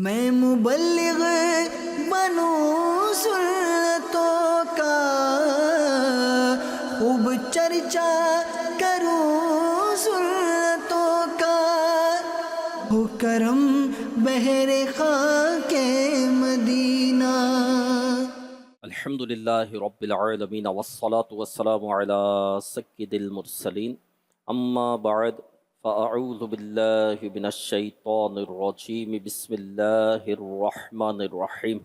میں مبلغ بنوں سنتوں کا، خوب چرچا کروں سنتوں کا، ہو کرم بحر خاک مدینہ۔ الحمد للہ رب العالمین والصلاة والسلام علی سید المرسلین، اما بعد فاعوذ باللہ من الشیطان الرجیم، بسم اللہ الرحمن الرحیم۔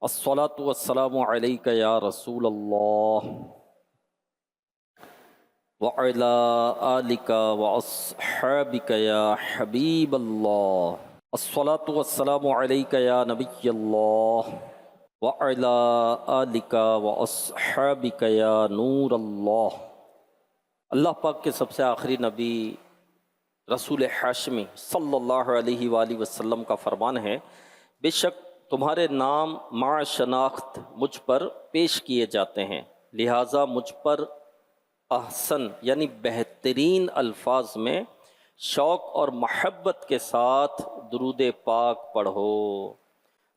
الصلاة والسلام علیک یا رسول اللہ وعلی آلک واصحابک یا حبیب اللہ۔ الصلاة والسلام علیک یا نبی اللہ وَعَلَىٰ آلِكَ وَأَصْحَابِكَ يَا نور اللہ۔ اللہ پاک کے سب سے آخری نبی رسول ہاشمی صلی اللہ علیہ وآلہ وسلم کا فرمان ہے، بے شک تمہارے نام مع شناخت مجھ پر پیش کیے جاتے ہیں، لہٰذا مجھ پر احسن یعنی بہترین الفاظ میں شوق اور محبت کے ساتھ درود پاک پڑھو۔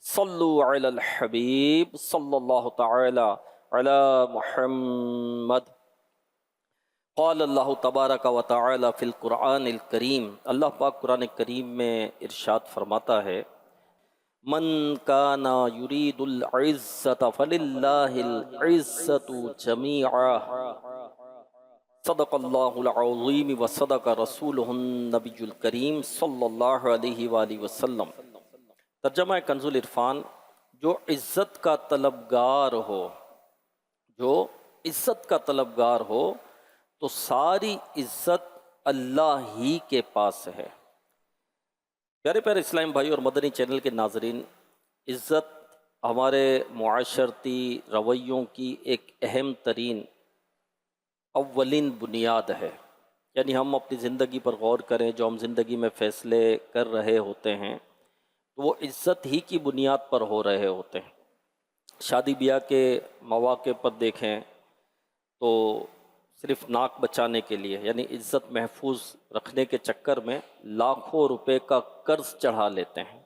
صلو علی الحبیب صلی اللہ تعالی علی محمد۔ قال اللہ تبارک و تعالی فی القرآن الکریم، اللہ پاک قرآن کریم میں ارشاد فرماتا ہے، من کان یرید العزت فللہ العزت جمیعا، صدق اللہ العظیم و صدق رسولہ النبی الکریم صلی اللہ علیہ وآلہ وسلم۔ ترجمہ کنز العرفان، جو عزت کا طلبگار ہو، جو عزت کا طلبگار ہو تو ساری عزت اللہ ہی کے پاس ہے۔ پیارے پیارے اسلام بھائی اور مدنی چینل کے ناظرین، عزت ہمارے معاشرتی رویوں کی ایک اہم ترین اولین بنیاد ہے۔ یعنی ہم اپنی زندگی پر غور کریں، جو ہم زندگی میں فیصلے کر رہے ہوتے ہیں تو وہ عزت ہی کی بنیاد پر ہو رہے ہوتے ہیں۔ شادی بیاہ کے مواقع پر دیکھیں تو صرف ناک بچانے کے لیے یعنی عزت محفوظ رکھنے کے چکر میں لاکھوں روپے کا قرض چڑھا لیتے ہیں۔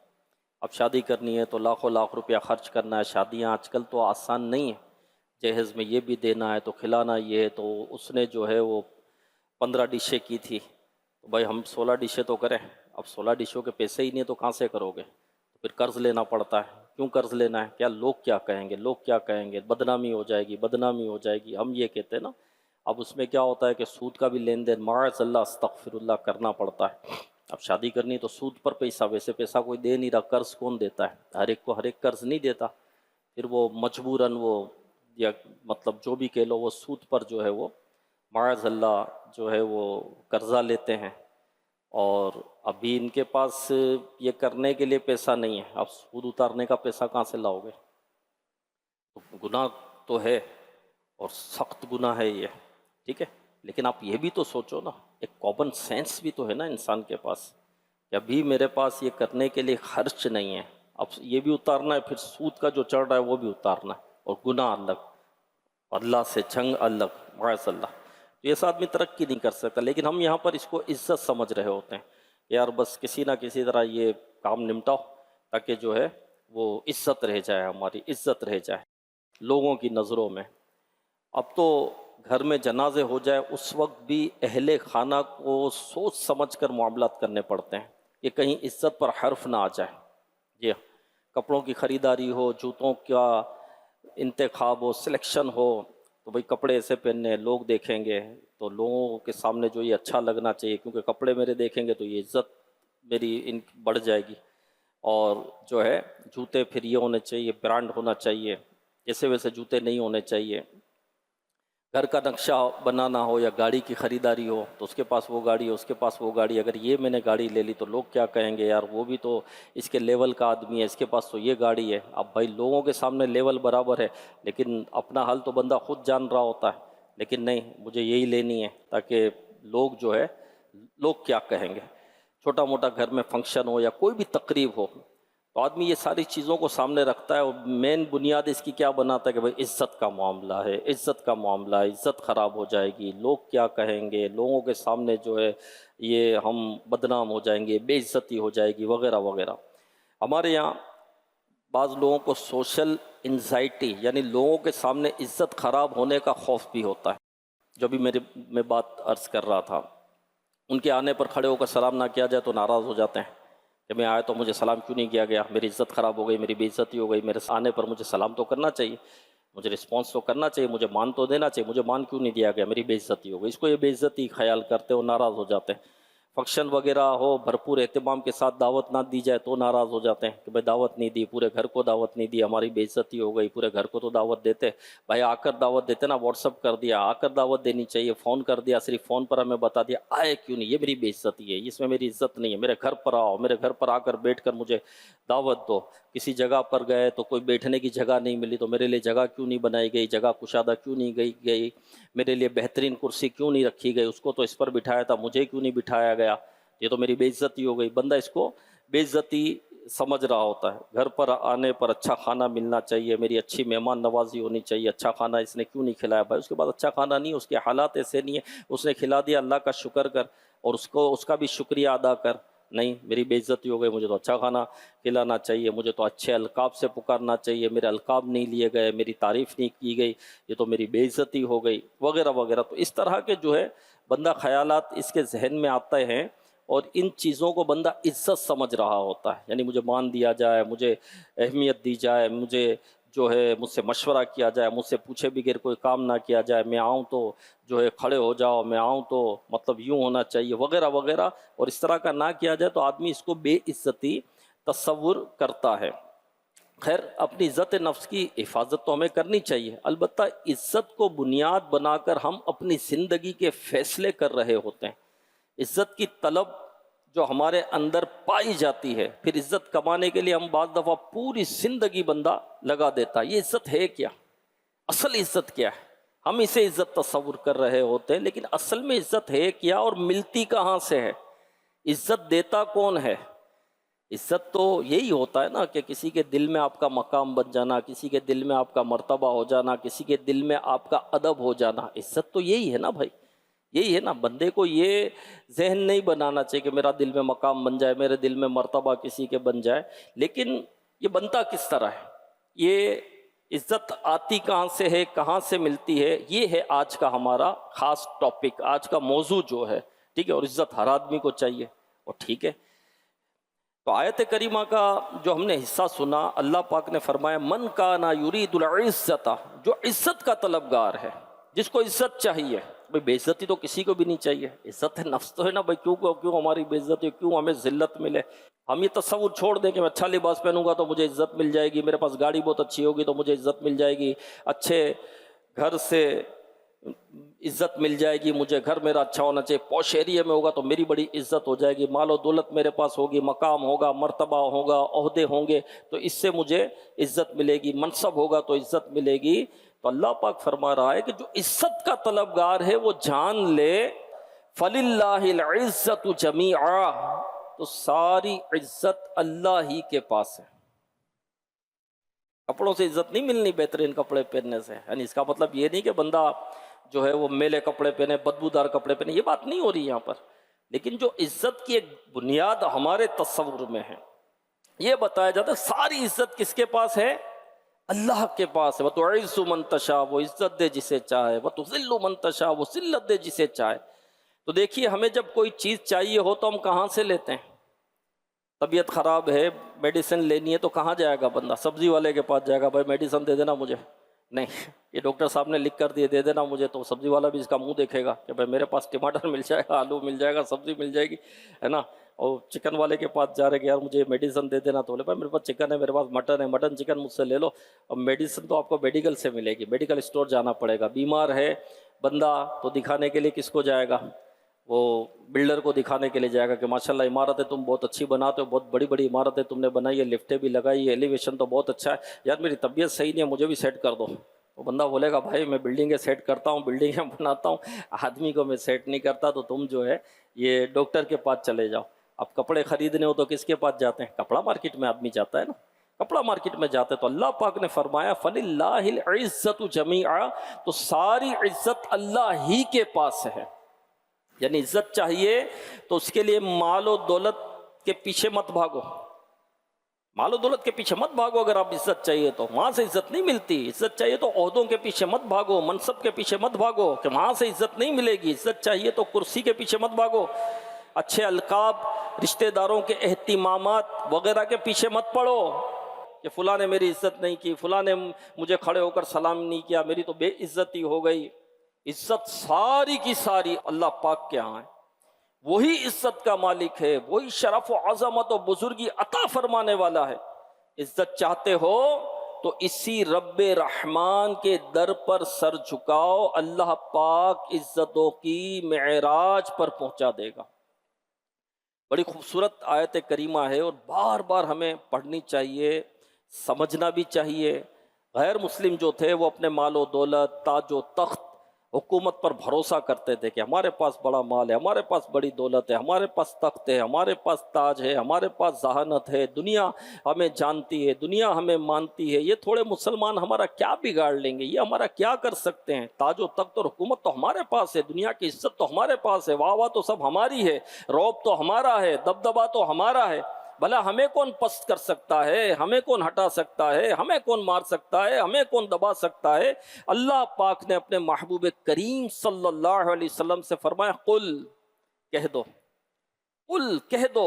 اب شادی کرنی ہے تو لاکھوں لاکھ روپیہ خرچ کرنا ہے۔ شادیاں آج کل تو آسان نہیں ہیں، جہیز میں یہ بھی دینا ہے تو کھلانا یہ ہے، تو اس نے جو ہے وہ 15 ڈشیں کی تھی تو بھائی ہم 16 ڈشیں تو کریں، اب 16 ڈشوں کے پیسے ہی نہیں تو کہاں سے کرو گے؟ تو پھر قرض لینا پڑتا ہے۔ کیوں قرض لینا ہے؟ کیا لوگ کیا کہیں گے، لوگ کیا کہیں گے، بدنامی ہو جائے گی، بدنامی ہو جائے گی، ہم یہ کہتے ہیں نا۔ اب اس میں کیا ہوتا ہے کہ سود کا بھی لین دین معاذ اللہ استغفر اللہ کرنا پڑتا ہے۔ اب شادی کرنی تو سود پر پیسہ، ویسے پیسہ کوئی دے نہیں رہا، قرض کون دیتا ہے؟ ہر ایک کو ہر ایک قرض نہیں دیتا، پھر وہ مجبوراً وہ یا مطلب جو بھی کہہ لو وہ سود پر جو ہے وہ معاذ اللہ جو ہے وہ قرضہ لیتے ہیں، اور ابھی ان کے پاس یہ کرنے کے لیے پیسہ نہیں ہے، اب سود اتارنے کا پیسہ کہاں سے لاؤ گے؟ تو گناہ تو ہے اور سخت گناہ ہے یہ، ٹھیک ہے، لیکن آپ یہ بھی تو سوچو نا، ایک کامن سینس بھی تو ہے نا انسان کے پاس کہ ابھی میرے پاس یہ کرنے کے لیے خرچ نہیں ہے، اب یہ بھی اتارنا ہے، پھر سود کا جو چڑھ رہا ہے وہ بھی اتارنا ہے، اور گناہ الگ، اللہ سے جنگ الگ، معاذ اللہ۔ تو یہ آدمی ترقی نہیں کر سکتا، لیکن ہم یہاں پر اس کو عزت سمجھ رہے ہوتے ہیں کہ یار بس کسی نہ کسی طرح یہ کام نمٹاؤ تاکہ جو ہے وہ عزت رہ جائے، ہماری عزت رہ جائے لوگوں کی نظروں میں۔ اب تو گھر میں جنازے ہو جائے اس وقت بھی اہل خانہ کو سوچ سمجھ کر معاملات کرنے پڑتے ہیں کہ کہیں عزت پر حرف نہ آ جائے۔ جی، کپڑوں کی خریداری ہو، جوتوں کا انتخاب ہو، سلیکشن ہو، تو بھئی کپڑے ایسے پہننے ہیں، لوگ دیکھیں گے تو لوگوں کے سامنے جو یہ اچھا لگنا چاہیے، کیونکہ کپڑے میرے دیکھیں گے تو یہ عزت میری ان بڑھ جائے گی، اور جو ہے جوتے پھر یہ ہونے چاہیے، برانڈ ہونا چاہیے، ایسے ویسے جوتے نہیں ہونے چاہیے۔ گھر کا نقشہ بنانا ہو یا گاڑی کی خریداری ہو تو اس کے پاس وہ گاڑی ہے، اس کے پاس وہ گاڑی، اگر یہ میں نے گاڑی لے لی تو لوگ کیا کہیں گے، یار وہ بھی تو اس کے لیول کا آدمی ہے، اس کے پاس تو یہ گاڑی ہے۔ اب بھائی لوگوں کے سامنے لیول برابر ہے، لیکن اپنا حال تو بندہ خود جان رہا ہوتا ہے، لیکن نہیں مجھے یہی لینی ہے تاکہ لوگ جو ہے لوگ کیا کہیں گے۔ چھوٹا موٹا گھر میں فنکشن ہو یا کوئی بھی تقریب ہو تو آدمی یہ ساری چیزوں کو سامنے رکھتا ہے، اور مین بنیاد اس کی کیا بناتا ہے کہ بھائی عزت کا معاملہ ہے، عزت کا معاملہ ہے، عزت خراب ہو جائے گی، لوگ کیا کہیں گے، لوگوں کے سامنے جو ہے یہ ہم بدنام ہو جائیں گے، بے عزتی ہو جائے گی وغیرہ وغیرہ۔ ہمارے یہاں بعض لوگوں کو سوشل انزائٹی یعنی لوگوں کے سامنے عزت خراب ہونے کا خوف بھی ہوتا ہے. جو بھی میں بات عرض کر رہا تھا، ان کے آنے پر کھڑے ہو کر سلام نہ کیا جائے تو ناراض ہو جاتے ہیں کہ میں آیا تو مجھے سلام کیوں نہیں کیا گیا، میری عزت خراب ہو گئی، میری بے عزتی ہو گئی، میرے آنے پر مجھے سلام تو کرنا چاہیے، مجھے رسپانس تو کرنا چاہیے، مجھے مان تو دینا چاہیے، مجھے مان کیوں نہیں دیا گیا، میری بے عزتی ہو گئی. اس کو یہ بے عزتی خیال کرتے ہو، ناراض ہو جاتے ہیں. فنکشن وغیرہ ہو، بھرپور اہتمام کے ساتھ دعوت نہ دی جائے تو ناراض ہو جاتے ہیں کہ بھائی دعوت نہیں دی، پورے گھر کو دعوت نہیں دی، ہماری بے عزتی ہو گئی، پورے گھر کو تو دعوت دیتے بھائی، آ کر دعوت دیتے نا، واٹس اپ کر دیا، آ کر دعوت دینی چاہیے، فون کر دیا، صرف فون پر ہمیں بتا دیا، آئے کیوں نہیں، یہ میری بے عزتی ہے، اس میں میری عزت نہیں ہے، میرے گھر پر آؤ، میرے گھر پر آ کر بیٹھ کر مجھے دعوت دو. کسی جگہ پر گئے تو کوئی بیٹھنے کی جگہ نہیں ملی تو میرے لیے جگہ کیوں نہیں بنائی گئی، جگہ کشادہ کیوں نہیں گئی، میرے لیے بہترین کرسی کیوں نہیں رکھی گئی، اس کو تو اس پر بٹھایا تھا، مجھے کیوں نہیں بٹھایا گیا، یہ تو میری بے عزتی ہو گئی. بندہ اس کو بے عزتی سمجھ رہا ہوتا ہے. گھر پر آنے پر اچھا کھانا ملنا چاہیے، میری اچھی مہمان نوازی ہونی چاہیے، اچھا کھانا اس نے کیوں نہیں کھلایا، بھائی اس کے بعد اچھا کھانا نہیں، اس کے حالات ایسے نہیں ہیں، اس نے کھلا دیا، اللہ کا شکر کر اور اس کا بھی شکریہ ادا کر. نہیں، میری بے عزتی ہو گئی، مجھے تو اچھا کھانا کھلانا چاہیے، مجھے تو اچھے القاب سے پکارنا چاہیے، میرے القاب نہیں لیے گئے، میری تعریف نہیں کی گئی، یہ تو میری بے عزتی ہو گئی، وغیرہ وغیرہ. تو اس طرح کے جو ہے بندہ خیالات اس کے ذہن میں آتے ہیں اور ان چیزوں کو بندہ عزت سمجھ رہا ہوتا ہے. یعنی مجھے مان دیا جائے، مجھے اہمیت دی جائے، مجھے جو ہے مجھ سے مشورہ کیا جائے، مجھ سے پوچھے بغیر کوئی کام نہ کیا جائے، میں آؤں تو جو ہے کھڑے ہو جاؤ، میں آؤں تو مطلب یوں ہونا چاہیے، وغیرہ وغیرہ. اور اس طرح کا نہ کیا جائے تو آدمی اس کو بے عزتی تصور کرتا ہے. خیر، اپنی عزت نفس کی حفاظت تو ہمیں کرنی چاہیے، البتہ عزت کو بنیاد بنا کر ہم اپنی زندگی کے فیصلے کر رہے ہوتے ہیں. عزت کی طلب جو ہمارے اندر پائی جاتی ہے، پھر عزت کمانے کے لیے ہم بعض دفعہ پوری زندگی بندہ لگا دیتا ہے. یہ عزت ہے کیا؟ اصل عزت کیا ہے؟ ہم اسے عزت تصور کر رہے ہوتے ہیں، لیکن اصل میں عزت ہے کیا اور ملتی کہاں سے ہے؟ عزت دیتا کون ہے؟ عزت تو یہی ہوتا ہے نا کہ کسی کے دل میں آپ کا مقام بن جانا، کسی کے دل میں آپ کا مرتبہ ہو جانا، کسی کے دل میں آپ کا ادب ہو جانا. عزت تو یہی ہے نا بھائی، یہی ہے نا. بندے کو یہ ذہن نہیں بنانا چاہیے کہ میرا دل میں مقام بن جائے، میرے دل میں مرتبہ کسی کے بن جائے. لیکن یہ بنتا کس طرح ہے؟ یہ عزت آتی کہاں سے ہے، کہاں سے ملتی ہے؟ یہ ہے آج کا ہمارا خاص ٹاپک، آج کا موضوع جو ہے. ٹھیک ہے، اور عزت ہر آدمی کو چاہیے، اور ٹھیک ہے. تو آیت کریمہ کا جو ہم نے حصہ سنا، اللہ پاک نے فرمایا من کانا یرید العزت، جو عزت کا طلبگار ہے، جس کو عزت چاہیے. بھئی بے عزتی تو کسی کو بھی نہیں چاہیے، عزت ہے نفس تو ہے نا بھائی، کیوں ہماری بے عزتی، کیوں ہمیں ذلت ملے. ہم یہ تصور چھوڑ دیں کہ میں اچھا لباس پہنوں گا تو مجھے عزت مل جائے گی، میرے پاس گاڑی بہت اچھی ہوگی تو مجھے عزت مل جائے گی، اچھے گھر سے عزت مل جائے گی، مجھے گھر میرا اچھا ہونا چاہیے، پوش ایریے میں ہوگا تو میری بڑی عزت ہو جائے گی، مال و دولت میرے پاس ہوگی، مقام ہوگا، مرتبہ ہوگا، عہدے ہوں گے تو اس سے مجھے عزت ملے گی، منصب ہوگا تو عزت ملے گی. تو اللہ پاک فرما رہا ہے کہ جو عزت کا طلبگار ہے وہ جان لے فَلِلَّهِ الْعِزَّةُ جَمِيعًا، تو ساری عزت اللہ ہی کے پاس ہے. کپڑوں سے عزت نہیں ملنی بہترین کپڑے پہننے سے، یعنی اس کا مطلب یہ نہیں کہ بندہ جو ہے وہ میلے کپڑے پہنے، بدبودار کپڑے پہنے، یہ بات نہیں ہو رہی یہاں پر. لیکن جو عزت کی ایک بنیاد ہمارے تصور میں ہے، یہ بتایا جاتا ہے ساری عزت کس کے پاس ہے؟ اللہ کے پاس ہے. وَتُعِزُّ مَن تَشَاءُ، وہ عزت دے جسے چاہے، وَتُذِلُّ مَن تَشَاءُ، وہ ذلت دے جسے چاہے. تو دیکھیے ہمیں جب کوئی چیز چاہیے ہو تو ہم کہاں سے لیتے ہیں؟ طبیعت خراب ہے، میڈیسن لینی ہے تو کہاں جائے گا بندہ؟ سبزی والے کے پاس جائے گا، بھائی میڈیسن دے دینا مجھے. نہیں، یہ ڈاکٹر صاحب نے لکھ کر دیے دے دینا مجھے، تو سبزی والا بھی اس کا منہ دیکھے گا کہ بھائی میرے پاس ٹماٹر مل جائے گا، آلو مل جائے گا، سبزی مل جائے گی، ہے نا. اور چکن والے کے پاس جا رہے کہ یار مجھے میڈیسن دے دینا، تو بولے بھائی میرے پاس چکن ہے، میرے پاس مٹن ہے، مٹن چکن مجھ سے لے لو. اب میڈیسن تو آپ کو میڈیکل سے ملے گی، میڈیکل اسٹور جانا پڑے گا. بیمار ہے بندہ تو دکھانے کے لیے کس کو جائے گا؟ وہ بلڈر کو دکھانے کے لیے جائے گا کہ ماشاءاللہ عمارتیں تم بہت اچھی بناتے ہو، بہت بڑی بڑی عمارتیں تم نے بنائی ہے، لفٹیں بھی لگائی ہے، ایلیویشن تو بہت اچھا ہے، یار میری طبیعت صحیح نہیں ہے، مجھے بھی سیٹ کر دو. وہ بندہ بولے گا بھائی میں بلڈنگیں سیٹ کرتا ہوں، بلڈنگیں بناتا ہوں، آدمی کو میں سیٹ نہیں کرتا، تو تم جو ہے یہ ڈاکٹر کے پاس چلے جاؤ. اب کپڑے خریدنے ہو تو کس کے پاس جاتے ہیں؟ کپڑا مارکیٹ میں آدمی جاتا ہے نا، کپڑا مارکیٹ میں جاتے. تو اللہ پاک نے فرمایا فَلِلَّهِ الْعِزَّةُ جَمِيعًا، تو ساری عزت اللہ ہی کے پاس ہے. یعنی عزت چاہیے تو اس کے لیے مال و دولت کے پیچھے مت بھاگو، مال و دولت کے پیچھے مت بھاگو، اگر آپ عزت چاہیے تو وہاں سے عزت نہیں ملتی. عزت چاہیے تو عہدوں کے پیچھے مت بھاگو، منصب کے پیچھے مت بھاگو کہ وہاں سے عزت نہیں ملے گی. عزت چاہیے تو کرسی کے پیچھے مت بھاگو، اچھے القاب، رشتہ داروں کے اہتمامات وغیرہ کے پیچھے مت پڑو کہ فلاں نے میری عزت نہیں کی، فلاں نے مجھے کھڑے ہو کر سلام نہیں کیا، میری تو بے عزتی ہو گئی. عزت ساری کی ساری اللہ پاک کے ہاں ہے. وہی عزت کا مالک ہے، وہی شرف و عظمت و بزرگی عطا فرمانے والا ہے. عزت چاہتے ہو تو اسی رب رحمان کے در پر سر جھکاؤ، اللہ پاک عزتوں کی معراج پر پہنچا دے گا. بڑی خوبصورت آیت کریمہ ہے اور بار بار ہمیں پڑھنی چاہیے، سمجھنا بھی چاہیے. غیر مسلم جو تھے وہ اپنے مال و دولت، تاج و تخت، حکومت پر بھروسہ کرتے تھے کہ ہمارے پاس بڑا مال ہے، ہمارے پاس بڑی دولت ہے، ہمارے پاس تخت ہے، ہمارے پاس تاج ہے، ہمارے پاس ذہانت ہے، دنیا ہمیں جانتی ہے، دنیا ہمیں مانتی ہے، یہ تھوڑے مسلمان ہمارا کیا بگاڑ لیں گے، یہ ہمارا کیا کر سکتے ہیں. تاج و تخت اور حکومت تو ہمارے پاس ہے، دنیا کی عزت تو ہمارے پاس ہے، واہ واہ تو سب ہماری ہے، رعب تو ہمارا ہے، دبدبا تو ہمارا ہے. بھلا ہمیں کون پست کر سکتا ہے، ہمیں کون ہٹا سکتا ہے، ہمیں کون مار سکتا ہے، ہمیں کون دبا سکتا ہے. اللہ پاک نے اپنے محبوب کریم صلی اللہ علیہ وسلم سے فرمایا قل، کہہ دو، قل کہہ دو،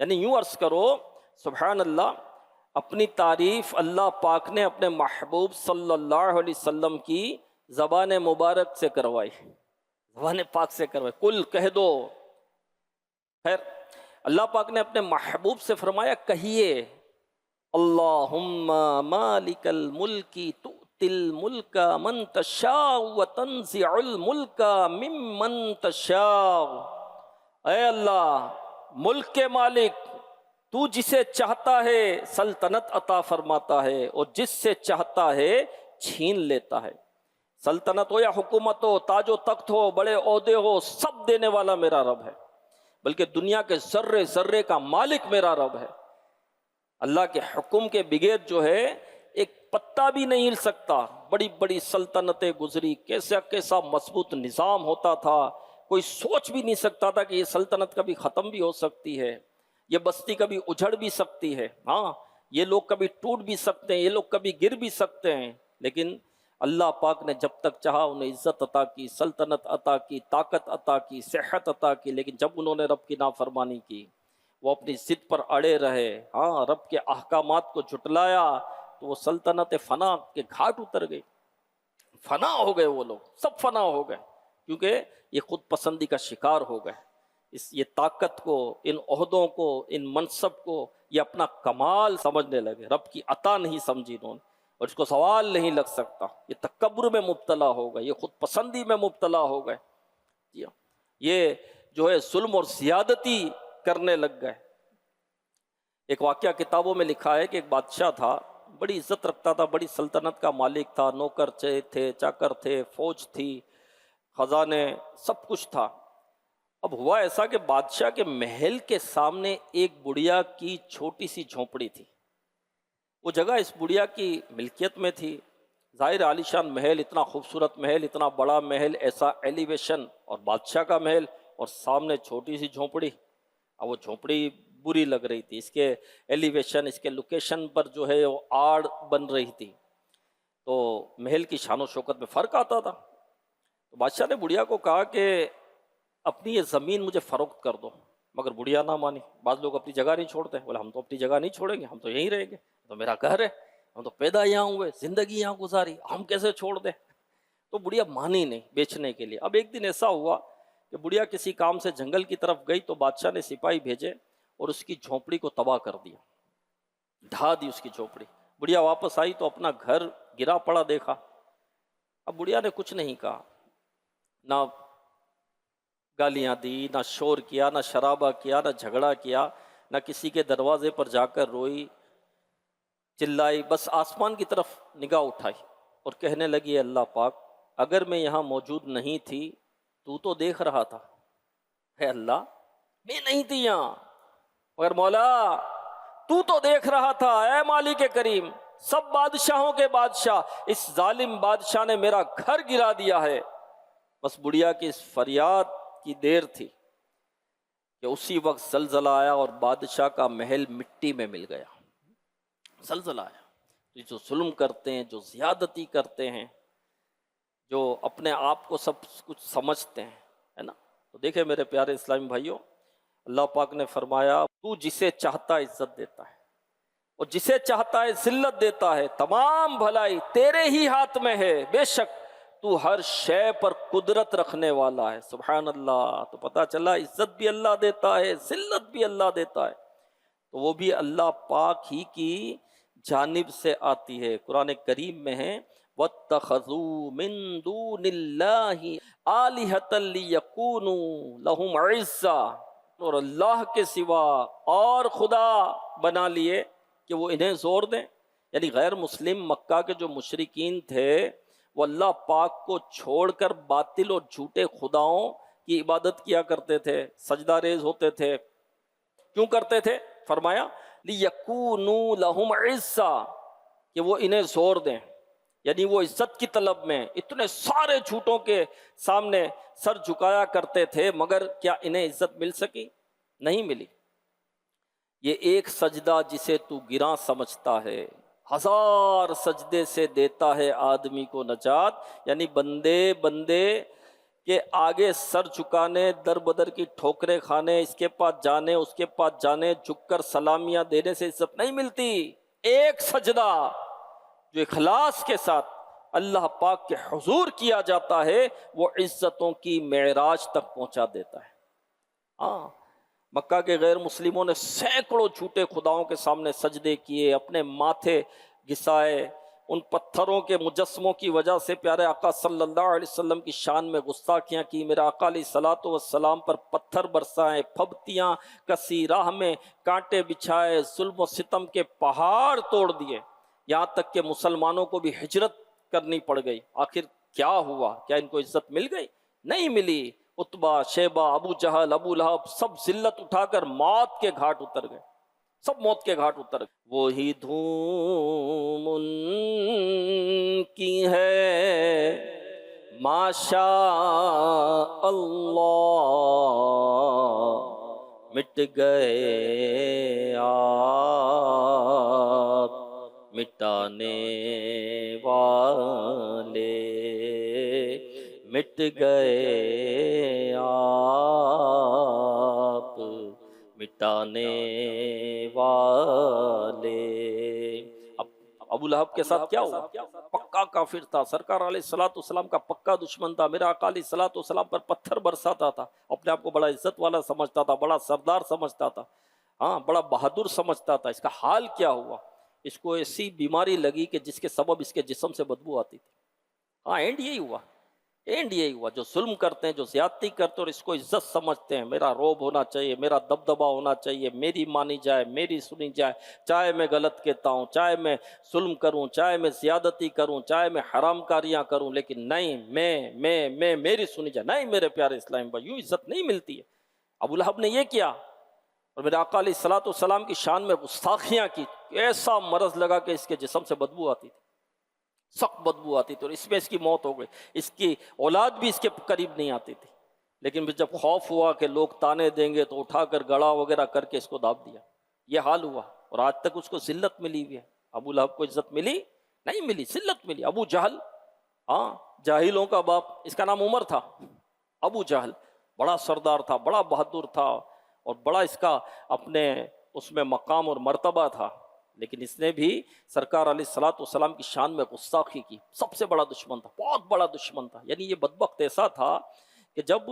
یعنی یوں عرض کرو سبحان اللہ. اپنی تعریف اللہ پاک نے اپنے محبوب صلی اللہ علیہ وسلم کی زبان مبارک سے کروائی، زبان پاک سے کروائی. قل کہہ دو. خیر اللہ پاک نے اپنے محبوب سے فرمایا کہیے اللہم مالک الملک تؤتی الملک من تشاء وتنزع الملک ممن تشاء. اے اللہ ملک کے مالک، تو جسے چاہتا ہے سلطنت عطا فرماتا ہے اور جس سے چاہتا ہے چھین لیتا ہے. سلطنت ہو یا حکومت ہو، تاج و تخت ہو، بڑے عہدے ہو، سب دینے والا میرا رب ہے، بلکہ دنیا کے ذرے ذرے کا مالک میرا رب ہے. اللہ کے حکم کے بغیر جو ہے ایک پتا بھی نہیں ہل سکتا. بڑی بڑی سلطنتیں گزری، کیسا کیسا مضبوط نظام ہوتا تھا، کوئی سوچ بھی نہیں سکتا تھا کہ یہ سلطنت کبھی ختم بھی ہو سکتی ہے، یہ بستی کبھی اجڑ بھی سکتی ہے، ہاں یہ لوگ کبھی ٹوٹ بھی سکتے ہیں، یہ لوگ کبھی گر بھی سکتے ہیں. لیکن اللہ پاک نے جب تک چاہا انہیں عزت عطا کی، سلطنت عطا کی، طاقت عطا کی، صحت عطا کی. لیکن جب انہوں نے رب کی نافرمانی کی، وہ اپنی ضد پر اڑے رہے، ہاں رب کے احکامات کو جھٹلایا، تو وہ سلطنت فنا کے گھاٹ اتر گئی. فنا ہو گئے، وہ لوگ سب فنا ہو گئے، کیونکہ یہ خود پسندی کا شکار ہو گئے. یہ طاقت کو، ان عہدوں کو، ان منصب کو یہ اپنا کمال سمجھنے لگے، رب کی عطا نہیں سمجھی انہوں نے، اور اس کو سوال نہیں لگ سکتا. یہ تکبر میں مبتلا ہو گئے، یہ خود پسندی میں مبتلا ہو گئے. یہ جو ہے ظلم اور زیادتی کرنے لگ گئے. ایک واقعہ کتابوں میں لکھا ہے کہ ایک بادشاہ تھا، بڑی عزت رکھتا تھا، بڑی سلطنت کا مالک تھا، نوکر تھے، چاکر تھے، فوج تھی، خزانے، سب کچھ تھا. اب ہوا ایسا کہ بادشاہ کے محل کے سامنے ایک بڑھیا کی چھوٹی سی جھونپڑی تھی. وہ جگہ اس بڑھیا کی ملکیت میں تھی. ظاہر عالیشان محل، اتنا خوبصورت محل، اتنا بڑا محل، ایسا ایلیویشن، اور بادشاہ کا محل، اور سامنے چھوٹی سی جھونپڑی. اب وہ جھونپڑی بری لگ رہی تھی، اس کے ایلیویشن، اس کے لوکیشن پر جو ہے وہ آڑ بن رہی تھی، تو محل کی شان و شوکت میں فرق آتا تھا. تو بادشاہ نے بڑھیا کو کہا کہ اپنی یہ زمین مجھے فروخت کر دو، مگر بڑھیا نہ مانی. بعض لوگ اپنی جگہ نہیں چھوڑتے، بولے ہم تو اپنی جگہ نہیں چھوڑیں گے، ہم تو یہیں رہیں گے، تو میرا گھر ہے، ہم تو پیدا یہاں ہوئے، زندگی یہاں گزاری، ہم کیسے چھوڑ دیں. تو بڑھیا مانی نہیں بیچنے کے لیے. اب ایک دن ایسا ہوا کہ بڑھیا کسی کام سے جنگل کی طرف گئی، تو بادشاہ نے سپاہی بھیجے اور اس کی جھونپڑی کو تباہ کر دیا، ڈھا دی اس کی جھونپڑی. بڑھیا واپس آئی تو اپنا گھر گرا پڑا دیکھا. اب بڑھیا نے کچھ نہیں کہا، نہ گالیاں دی، نہ شور کیا، نہ شرابہ کیا، نہ جھگڑا کیا، نہ کسی کے دروازے پر جا کر روئی چلائی. بس آسمان کی طرف نگاہ اٹھائی اور کہنے لگی اللہ پاک اگر میں یہاں موجود نہیں تھی تو دیکھ رہا تھا. ہے اللہ میں نہیں تھی یہاں، مگر مولا تو دیکھ رہا تھا. اے مالک کریم، سب بادشاہوں کے بادشاہ، اس ظالم بادشاہ نے میرا گھر گرا دیا ہے. بس بڑھیا کی اس فریاد کی دیر تھی کہ اسی وقت زلزلہ آیا اور بادشاہ کا محل مٹی میں مل گیا. زلزلہ آیا. تو جو ظلم کرتے ہیں، جو زیادتی کرتے ہیں، جو اپنے آپ کو سب کچھ سمجھتے ہیں، ہے نا. تو دیکھیں میرے پیارے اسلامی بھائیوں، اللہ پاک نے فرمایا تو جسے چاہتا ہے عزت دیتا ہے اور جسے چاہتا ہے ذلت دیتا ہے. تمام بھلائی تیرے ہی ہاتھ میں ہے، بے شک تو ہر شے پر قدرت رکھنے والا ہے. سبحان اللہ. تو پتہ چلا عزت بھی اللہ دیتا ہے، ذلت بھی اللہ دیتا ہے، تو وہ بھی اللہ پاک ہی کی جانب سے آتی ہے. قرآن کریم میں ہے وَاتَّخَذُوا مِن دُونِ اللَّهِ آلِهَةً لِيَكُونُوا لَهُمْ عِزًّا، اور اللہ کے سوا اور خدا بنا لیے کہ وہ انہیں زور دیں. یعنی غیر مسلم مکہ کے جو مشرکین تھے وہ اللہ پاک کو چھوڑ کر باطل اور جھوٹے خداؤں کی عبادت کیا کرتے تھے، سجدہ ریز ہوتے تھے. کیوں کرتے تھے؟ فرمایا لِيَكُونُوا لَهُمْ عِزًّا، کہ وہ انہیں زور دیں. یعنی وہ عزت کی طلب میں اتنے سارے جھوٹوں کے سامنے سر جھکایا کرتے تھے، مگر کیا انہیں عزت مل سکی؟ نہیں ملی. یہ ایک سجدہ جسے تو گراں سمجھتا ہے، ہزار سجدے سے دیتا ہے آدمی کو نجات. یعنی بندے کے آگے سر جھکانے، در بدر کی ٹھوکریں کھانے، اس کے پاس جانے اس کے پاس جانے، جھک کر سلامیاں دینے سے عزت نہیں ملتی. ایک سجدہ جو اخلاص کے ساتھ اللہ پاک کے حضور کیا جاتا ہے وہ عزتوں کی معراج تک پہنچا دیتا ہے. ہاں، مکہ کے غیر مسلموں نے سینکڑوں جھوٹے خداؤں کے سامنے سجدے کیے، اپنے ماتھے گھسائے. ان پتھروں کے مجسموں کی وجہ سے پیارے آقا صلی اللہ علیہ وسلم کی شان میں گستاخیاں کی. میرے آقا علیہ الصلوۃ والسلام پر پتھر برسائے، پھبتیاں کسی، راہ میں کانٹے بچھائے، ظلم و ستم کے پہاڑ توڑ دیے، یہاں تک کہ مسلمانوں کو بھی ہجرت کرنی پڑ گئی. آخر کیا ہوا؟ کیا ان کو عزت مل گئی؟ نہیں ملی. عتبہ، شیبہ، ابو جہل، ابو لہب سب ذلت اٹھا کر موت کے گھاٹ اتر گئے، سب موت کے گھاٹ اتر گئے. وہی دھوم ان کی ہے ماشاء اللہ، مٹ گئے آپ مٹانے والے، مٹ گئے آپ مٹانے والے. ابو لہب کے ساتھ کیا ہوا؟ پکا کافر تھا، سرکار علیہ الصلوۃ والسلام کا پکا دشمن تھا. میرا آقا علیہ الصلوۃ والسلام پر پتھر برساتا تھا، اپنے آپ کو بڑا عزت والا سمجھتا تھا، بڑا سردار سمجھتا تھا، ہاں بڑا بہادر سمجھتا تھا. اس کا حال کیا ہوا؟ اس کو ایسی بیماری لگی کہ جس کے سبب اس کے جسم سے بدبو آتی تھی. ہاں، اینڈ یہی ہوا، اینڈ یہی ہوا. جو ظلم کرتے ہیں، جو زیادتی کرتے ہیں اور اس کو عزت سمجھتے ہیں، میرا روب ہونا چاہیے، میرا دبدبا ہونا چاہیے، میری مانی جائے، میری سنی جائے، چاہے میں غلط کہتا ہوں، چاہے میں ظلم کروں، چاہے میں زیادتی کروں، چاہے میں حرام کاریاں کروں، لیکن نہیں میں میری سنی جائے. نہیں میرے پیارے اسلام بھائی، یوں عزت نہیں ملتی ہے. ابو لہب نے یہ کیا اور میرے آقا علیہ الصلوۃ والسلام کی شان میں گستاخیاں کی. ایسا مرض لگا کہ اس کے جسم سے بدبو آتی تھی، سخت بدبو آتی تھی، اور اس میں اس کی موت ہو گئی. اس کی اولاد بھی اس کے قریب نہیں آتی تھی. لیکن پھر جب خوف ہوا کہ لوگ تانے دیں گے تو اٹھا کر گڑا وغیرہ کر کے اس کو داب دیا. یہ حال ہوا، اور آج تک اس کو ذلت ملی ہوئی ہے. ابو لہب کو عزت ملی؟ نہیں ملی، ذلت ملی. ابو جہل، ہاں جاہلوں کا باپ، اس کا نام عمر تھا. ابو جہل بڑا سردار تھا، بڑا بہادر تھا، اور بڑا اس کا اپنے اس میں مقام اور مرتبہ تھا. لیکن اس نے بھی سرکار علیہ الصلوۃ والسلام کی شان میں گستاخی کی. سب سے بڑا دشمن تھا، بہت بڑا دشمن تھا. یعنی یہ بدبخت ایسا تھا کہ جب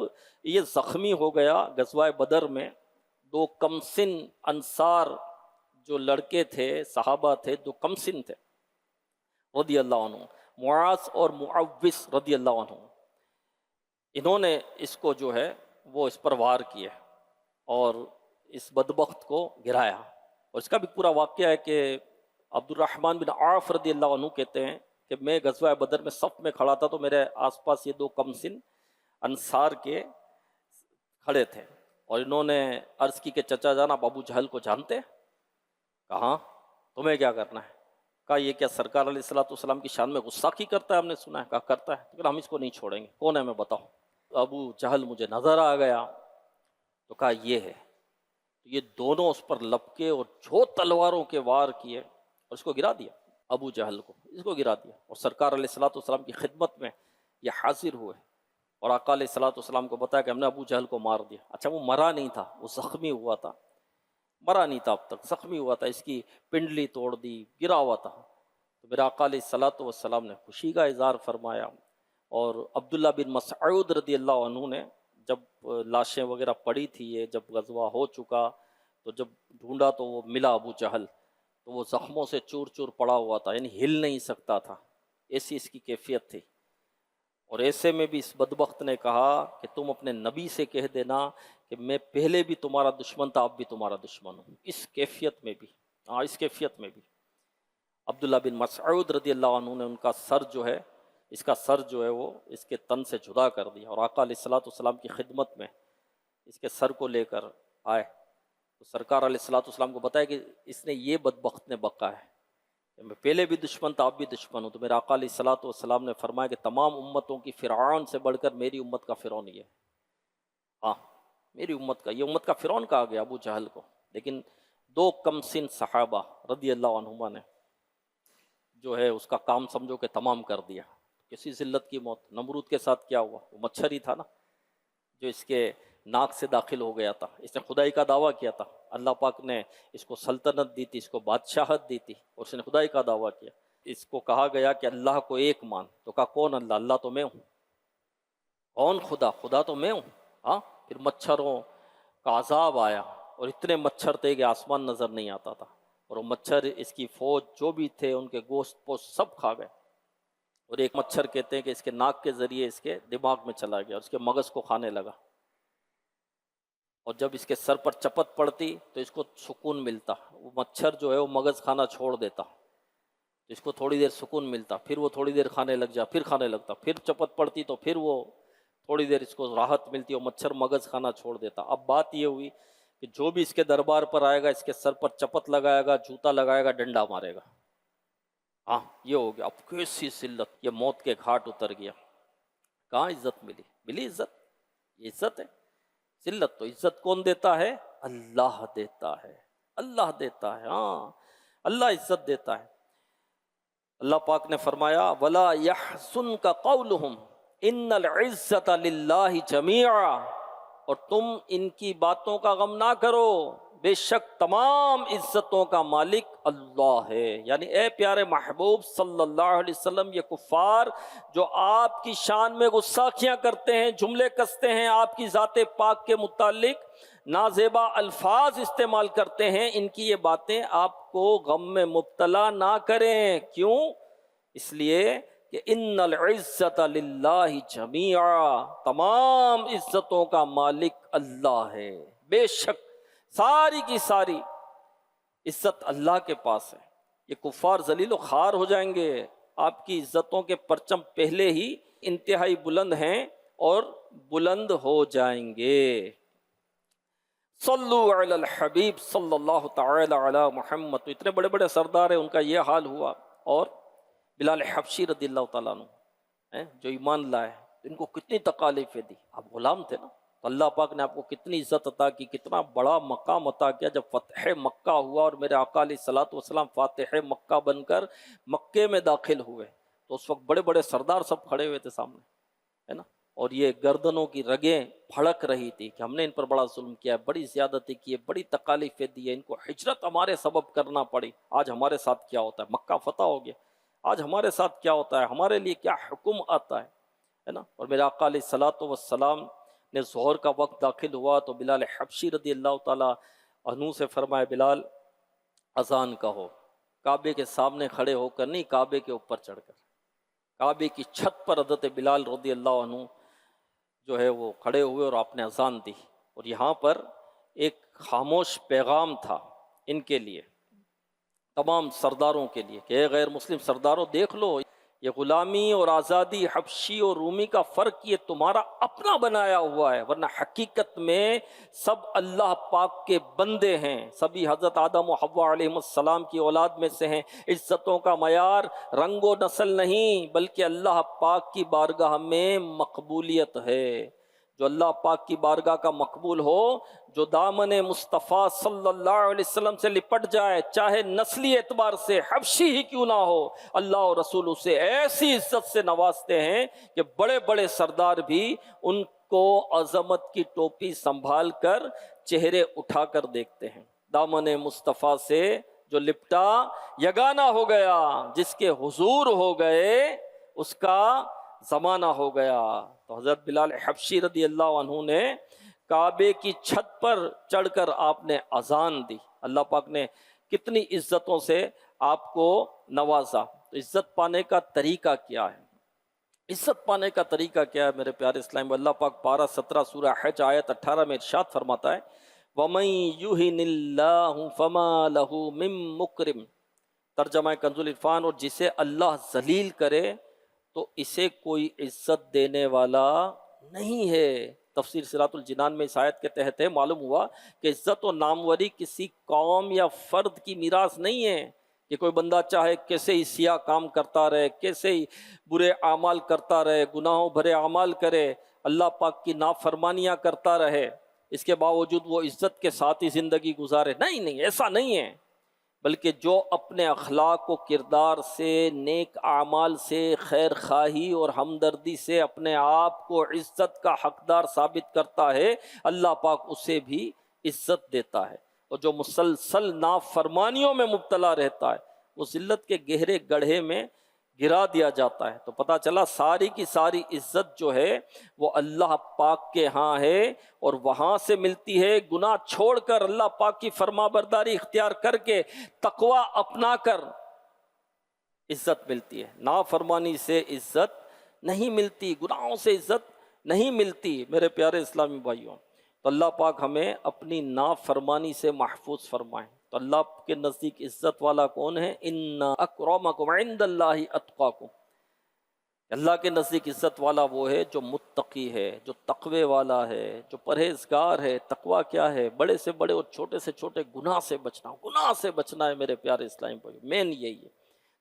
یہ زخمی ہو گیا غزوہ بدر میں، دو کمسن انصار جو لڑکے تھے، صحابہ تھے، دو کمسن تھے رضی اللہ عنہ، معاذ اور معوذ رضی اللہ عنہ، انہوں نے اس کو جو ہے وہ اس پر وار کیے اور اس بدبخت کو گرایا. اور اس کا بھی پورا واقعہ ہے کہ عبد الرحمن بن عوف رضی اللہ عنہ کہتے ہیں کہ میں غزوہ بدر میں صف میں کھڑا تھا تو میرے آس پاس یہ دو کمسن انصار کے کھڑے تھے، اور انہوں نے عرض کی کہ چچا جان آپ ابو جہل کو جانتے ہیں؟ کہا تمہیں کیا کرنا ہے؟ کہا یہ کیا سرکار علیہ الصلوۃ والسلام کی شان میں گستاخی کرتا ہے؟ ہم نے سنا ہے. کہا کرتا ہے. تو ہم اس کو نہیں چھوڑیں گے. کون ہے میں بتاؤں. ابو جہل مجھے نظر آ گیا تو کہا یہ ہے. یہ دونوں اس پر لپکے اور جو تلواروں کے وار کیے اور اس کو گرا دیا، ابو جہل کو، اس کو گرا دیا، اور سرکار علیہ الصلوۃ والسلام کی خدمت میں یہ حاضر ہوئے اور آقا علیہ الصلوۃ والسلام کو بتایا کہ ہم نے ابو جہل کو مار دیا۔ اچھا وہ مرا نہیں تھا، وہ زخمی ہوا تھا، مرا نہیں تھا اب تک، زخمی ہوا تھا، اس کی پنڈلی توڑ دی، گرا ہوا تھا۔ تو میرے آقا علیہ الصلوۃ والسلام نے خوشی کا اظہار فرمایا، اور عبداللہ بن مسعود رضی اللہ عنہ نے جب لاشیں وغیرہ پڑی تھی، یہ جب غزوہ ہو چکا تو جب ڈھونڈا تو وہ ملا ابو جہل، تو وہ زخموں سے چور چور پڑا ہوا تھا، یعنی ہل نہیں سکتا تھا، ایسی اس کی کیفیت تھی۔ اور ایسے میں بھی اس بدبخت نے کہا کہ تم اپنے نبی سے کہہ دینا کہ میں پہلے بھی تمہارا دشمن تھا، اب بھی تمہارا دشمن ہوں، اس کیفیت میں بھی، اس کیفیت میں بھی عبداللہ بن مسعود رضی اللہ عنہ نے ان کا سر جو ہے، اس کا سر جو ہے وہ اس کے تن سے جدا کر دیا، اور آقا علیہ الصلوۃ والسلام کی خدمت میں اس کے سر کو لے کر آئے تو سرکار علیہ الصلوۃ والسلام کو بتایا کہ اس نے، یہ بدبخت نے بکا ہے کہ میں پہلے بھی دشمن تھا اب بھی دشمن ہوں۔ تو میرے آقا علیہ الصلوۃ والسلام نے فرمایا کہ تمام امتوں کی فرعون سے بڑھ کر میری امت کا فرعون یہ ہے، ہاں میری امت کا، یہ امت کا فرعون کہا گیا ابو جہل کو۔ لیکن دو کم سن صحابہ رضی اللہ عنہما نے جو ہے اس کا کام سمجھو کہ تمام کر دیا۔ کسی ذلت کی موت، نمرود کے ساتھ کیا ہوا، وہ مچھر ہی تھا نا جو اس کے ناک سے داخل ہو گیا تھا، اس نے خدائی کا دعویٰ کیا تھا، اللہ پاک نے اس کو سلطنت دی تھی، اس کو بادشاہت دی تھی، اور اس نے خدائی کا دعویٰ کیا۔ اس کو کہا گیا کہ اللہ کو ایک مان، تو کہا کون اللہ؟ اللہ تو میں ہوں۔ کون خدا؟ خدا تو میں ہوں۔ ہاں، پھر مچھروں کا عذاب آیا، اور اتنے مچھر تھے کہ آسمان نظر نہیں آتا تھا، اور وہ مچھر اس کی فوج جو بھی تھے ان کے گوشت پوشت سب کھا گئے، اور ایک مچھر کہتے ہیں کہ اس کے ناک کے ذریعے اس کے دماغ میں چلا گیا اور اس کے مغز کو کھانے لگا، اور جب اس کے سر پر چپت پڑتی تو اس کو سکون ملتا، وہ مچھر جو ہے وہ مغز کھانا چھوڑ دیتا تو اس کو تھوڑی دیر سکون ملتا، پھر وہ تھوڑی دیر کھانے لگ جا، پھر کھانے لگتا، پھر چپت پڑتی تو پھر وہ تھوڑی دیر اس کو راحت ملتی اور مچھر مغز کھانا چھوڑ دیتا۔ اب بات یہ ہوئی کہ جو بھی اس کے دربار پر آئے گا اس کے سر پر چپت لگائے گا، جوتا لگائے گا، ڈنڈا مارے گا۔ ہاں یہ ہو گیا، اب کیسی ذلت، یہ موت کے گھاٹ اتر گیا۔ کہاں عزت ملی؟ ملی عزت؟ یہ عزت ہے؟ ذلت تو عزت کون دیتا ہے؟ اللہ دیتا ہے، اللہ دیتا ہے، ہاں اللہ عزت دیتا ہے۔ اللہ پاک نے فرمایا وَلَا يَحْزُنْكَ قَوْلُهُمْ إِنَّ الْعِزَّةَ لِلَّهِ جَمِيعًا، اور تم ان کی باتوں کا غم نہ کرو، بے شک تمام عزتوں کا مالک اللہ ہے۔ یعنی اے پیارے محبوب صلی اللہ علیہ وسلم، یہ کفار جو آپ کی شان میں گستاخیاں کرتے ہیں، جملے کستے ہیں، آپ کی ذات پاک کے متعلق نازیبا الفاظ استعمال کرتے ہیں، ان کی یہ باتیں آپ کو غم میں مبتلا نہ کریں۔ کیوں؟ اس لیے کہ ان العزت للہ جمیعا، تمام عزتوں کا مالک اللہ ہے، بے شک ساری کی ساری عزت اللہ کے پاس ہے۔ یہ کفار ذلیل و خوار ہو جائیں گے، آپ کی عزتوں کے پرچم پہلے ہی انتہائی بلند ہیں اور بلند ہو جائیں گے۔ صلو علی الحبیب صلی اللہ تعالی علی محمد۔ تو اتنے بڑے بڑے سردار ہیں، ان کا یہ حال ہوا، اور بلال حبشی رضی اللہ تعالیٰ عنہ جو ایمان لائے، ان کو کتنی تکالیفیں دی، آپ غلام تھے نا، تو اللہ پاک نے آپ کو کتنی عزت عطا کی، کتنا بڑا مقام عطا کیا۔ جب فتح مکہ ہوا اور میرے آقا علیہ الصلوۃ والسلام فاتح مکہ بن کر مکے میں داخل ہوئے، تو اس وقت بڑے بڑے سردار سب کھڑے ہوئے تھے سامنے، ہے نا، اور یہ گردنوں کی رگیں پھڑک رہی تھی کہ ہم نے ان پر بڑا ظلم کیا ہے، بڑی زیادتی کی ہے، بڑی تکالیفیں دی ہے، ان کو ہجرت ہمارے سبب کرنا پڑی۔ آج ہمارے ساتھ کیا ہوتا ہے، مکہ فتح ہو گیا، آج ہمارے ساتھ کیا ہوتا ہے، ہمارے لیے کیا حکم آتا ہے نا۔ اور میرے آقا علیہ الصلوۃ والسلام نے ظہر کا وقت داخل ہوا تو بلال حبشی رضی اللہ تعالیٰ عنہ سے فرمایا بلال اذان کہو، کعبے کے سامنے کھڑے ہو کر نہیں، کعبے کے اوپر چڑھ کر، کعبے کی چھت پر حضرت بلال رضی اللہ عنہ جو ہے وہ کھڑے ہوئے اور آپ نے اذان دی۔ اور یہاں پر ایک خاموش پیغام تھا ان کے لیے، تمام سرداروں کے لیے، کہ اے غیر مسلم سرداروں دیکھ لو، یہ غلامی اور آزادی، حبشی اور رومی کا فرق یہ تمہارا اپنا بنایا ہوا ہے، ورنہ حقیقت میں سب اللہ پاک کے بندے ہیں، سبھی حضرت آدم و حوا علیہ السلام کی اولاد میں سے ہیں۔ عزتوں کا معیار رنگ و نسل نہیں، بلکہ اللہ پاک کی بارگاہ میں مقبولیت ہے۔ جو اللہ پاک کی بارگاہ کا مقبول ہو، جو دامن مصطفیٰ صلی اللہ علیہ وسلم سے لپٹ جائے، چاہے نسلی اعتبار سے حبشی ہی کیوں نہ ہو، اللہ اور رسول اسے ایسی عزت سے نوازتے ہیں کہ بڑے بڑے سردار بھی ان کو عظمت کی ٹوپی سنبھال کر چہرے اٹھا کر دیکھتے ہیں۔ دامن مصطفیٰ سے جو لپٹا یگانہ ہو گیا، جس کے حضور ہو گئے اس کا زمانہ ہو گیا۔ تو حضرت بلال حبشی رضی اللہ عنہ نے کعبے کی چھت پر چڑھ کر آپ نے اذان دی۔ اللہ پاک نے کتنی عزتوں سے آپ کو نوازا۔ تو عزت پانے کا طریقہ کیا ہے؟ عزت پانے کا طریقہ کیا ہے میرے پیارے اسلام؟ اللہ پاک پارہ 17 سورہ حج آیت 18 میں ارشاد فرماتا ہے، وَمَن يُهِنِ اللَّهُ فَمَا لَهُ مِن مُكْرِمٍ، ترجمہ کنز العرفان، اور جسے اللہ ذلیل کرے تو اسے کوئی عزت دینے والا نہیں ہے۔ تفسیر صراط الجنان میں اس آیت کے تحت ہے، معلوم ہوا کہ عزت و ناموری کسی قوم یا فرد کی میراث نہیں ہے کہ کوئی بندہ چاہے کیسے ہی سیاہ کام کرتا رہے، کیسے ہی برے اعمال کرتا رہے، گناہوں بھرے اعمال کرے، اللہ پاک کی نافرمانیاں کرتا رہے، اس کے باوجود وہ عزت کے ساتھ ہی زندگی گزارے۔ نہیں، ایسا نہیں ہے، بلکہ جو اپنے اخلاق و کردار سے، نیک اعمال سے، خیر خواہی اور ہمدردی سے اپنے آپ کو عزت کا حقدار ثابت کرتا ہے، اللہ پاک اسے بھی عزت دیتا ہے۔ اور جو مسلسل نافرمانیوں میں مبتلا رہتا ہے وہ ذلت کے گہرے گڑھے میں گرا دیا جاتا ہے۔ تو پتہ چلا ساری کی ساری عزت جو ہے وہ اللہ پاک کے ہاں ہے، اور وہاں سے ملتی ہے گناہ چھوڑ کر، اللہ پاک کی فرما برداری اختیار کر کے، تقوی اپنا کر عزت ملتی ہے۔ نافرمانی سے عزت نہیں ملتی، گناہوں سے عزت نہیں ملتی میرے پیارے اسلامی بھائیوں۔ تو اللہ پاک ہمیں اپنی نافرمانی سے محفوظ فرمائیں۔ تو اللہ کے نزدیک عزت والا کون ہے؟ ان اکرمکم عند اللہ اتقاکم، اللہ کے نزدیک عزت والا وہ ہے جو متقی ہے، جو تقوی والا ہے، جو پرہیزگار ہے۔ تقوی کیا ہے؟ بڑے سے بڑے اور چھوٹے سے چھوٹے گناہ سے بچنا، گناہ سے بچنا ہے میرے پیارے اسلامی بھائی، مین یہی ہے۔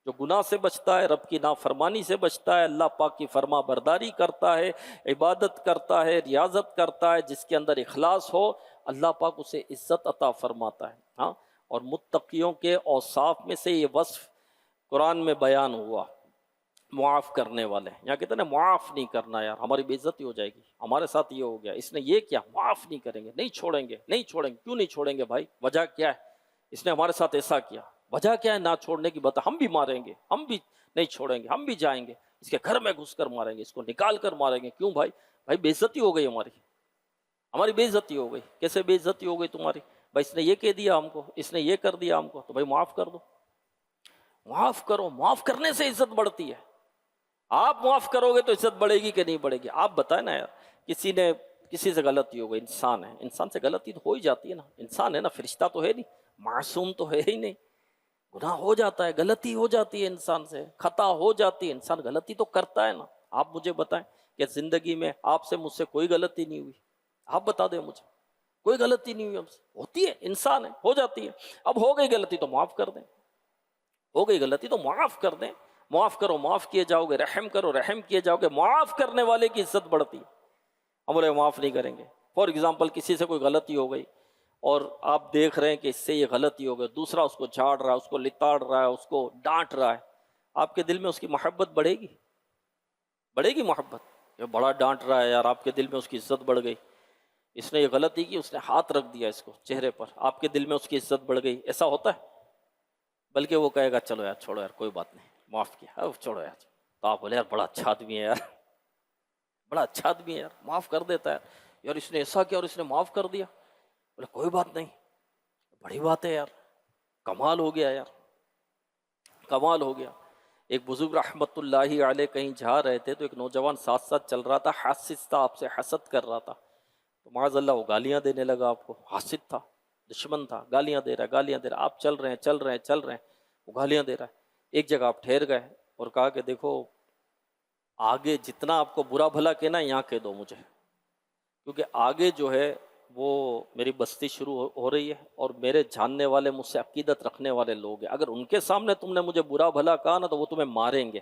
جو گناہ سے بچتا ہے، رب کی نافرمانی سے بچتا ہے، اللہ پاک کی فرما برداری کرتا ہے، عبادت کرتا ہے، ریاضت کرتا ہے، جس کے اندر اخلاص ہو، اللہ پاک اسے عزت عطا فرماتا ہے۔ ہاں، اور متقیوں کے اوصاف میں سے یہ وصف قرآن میں بیان ہوا، معاف کرنے والے۔ یہاں کہتے ہیں نا معاف نہیں کرنا، یار ہماری بے عزتی ہو جائے گی، ہمارے ساتھ یہ ہو گیا، اس نے یہ کیا، معاف نہیں کریں گے، نہیں چھوڑیں گے، نہیں چھوڑیں گے۔ کیوں نہیں چھوڑیں گے بھائی؟ وجہ کیا ہے؟ اس نے ہمارے ساتھ ایسا کیا، وجہ کیا ہے نہ چھوڑنے کی؟ بتا، ہم بھی ماریں گے، ہم بھی نہیں چھوڑیں گے، ہم بھی جائیں گے، اس کے گھر میں گھس کر ماریں گے، اس کو نکال کر ماریں گے۔ کیوں بھائی؟ بھائی بے عزتی ہو گئی ہماری بے عزتی ہو گئی۔ کیسے بے عزتی ہو گئی تمہاری؟ بھائی اس نے یہ کہہ دیا ہم کو، اس نے یہ کر دیا ہم کو، تو بھائی معاف کر دو، معاف کرو۔ معاف کرنے سے عزت بڑھتی ہے۔ آپ معاف کرو گے تو عزت بڑھے گی کہ نہیں بڑھے گی؟ آپ بتائیں نا یار، کسی سے غلطی ہو گئی، انسان ہے، انسان سے غلطی تو ہو ہی جاتی ہے نا، انسان ہے نا، فرشتہ تو ہے نہیں، معصوم تو ہے ہی نہیں، گناہ ہو جاتا ہے، غلطی ہو جاتی ہے، انسان سے خطا ہو جاتی ہے، انسان غلطی تو کرتا ہے نا۔ آپ مجھے بتائیں کہ زندگی میں آپ سے مجھ سے کوئی غلطی نہیں ہوئی؟ آپ بتا دیں مجھے، کوئی غلطی نہیں ہوئی ہم سے؟ ہوتی ہے، انسان ہے، ہو جاتی ہے۔ اب ہو گئی غلطی تو معاف کر دیں، ہو گئی غلطی تو معاف کر دیں، معاف کرو، معاف کیے جاؤ گے، رحم کرو، رحم کیے جاؤ گے۔ معاف کرنے والے کی عزت بڑھتی ہے، ہم بولے معاف نہیں کریں گے۔ فار ایگزامپل کسی سے کوئی غلطی ہو گئی اور آپ دیکھ رہے ہیں کہ اس سے یہ غلطی ہو گئی، دوسرا اس کو جھاڑ رہا ہے، اس کو لتاڑ رہا ہے، اس کو ڈانٹ رہا ہے، آپ کے دل میں اس کی محبت بڑھے گی؟ بڑھے گی محبت؟ یہ بڑا ڈانٹ رہا ہے یار، آپ کے دل میں اس کی عزت بڑھ گئی۔ اس نے یہ غلطی کی، اس نے ہاتھ رکھ دیا اس کو چہرے پر، آپ کے دل میں اس کی عزت بڑھ گئی؟ ایسا ہوتا ہے؟ بلکہ وہ کہے گا چلو یار چھوڑو یار، کوئی بات نہیں، معاف کیا، اب چھوڑو یار۔ تو آپ بولے یار بڑا اچھا آدمی ہے یار، بڑا اچھا آدمی ہے یار، معاف کر دیتا ہے یار، اس نے ایسا کیا اور اس نے معاف کر دیا۔ بولے کوئی بات نہیں، بڑی بات ہے یار، کمال ہو گیا یار، کمال ہو گیا۔ ایک بزرگ رحمت اللہ علیہ کہیں جا رہے تھے تو ایک نوجوان ساتھ ساتھ چل رہا تھا، حاسد تھا، آپ سے حسد کر رہا تھا، تو معاذ اللہ وہ گالیاں دینے لگا آپ کو۔ حاسد تھا، دشمن تھا، گالیاں دے رہا ہے، گالیاں دے رہا ہے، آپ چل رہے ہیں، وہ گالیاں دے رہا ہے۔ ایک جگہ آپ ٹھہر گئے اور کہا کہ دیکھو آگے جتنا آپ کو برا بھلا کہنا ہے یہاں کہہ دو مجھے، کیونکہ آگے جو ہے وہ میری بستی شروع ہو رہی ہے اور میرے جاننے والے، مجھ سے عقیدت رکھنے والے لوگ ہیں، اگر ان کے سامنے تم نے مجھے برا بھلا کہا نا تو وہ تمہیں ماریں گے،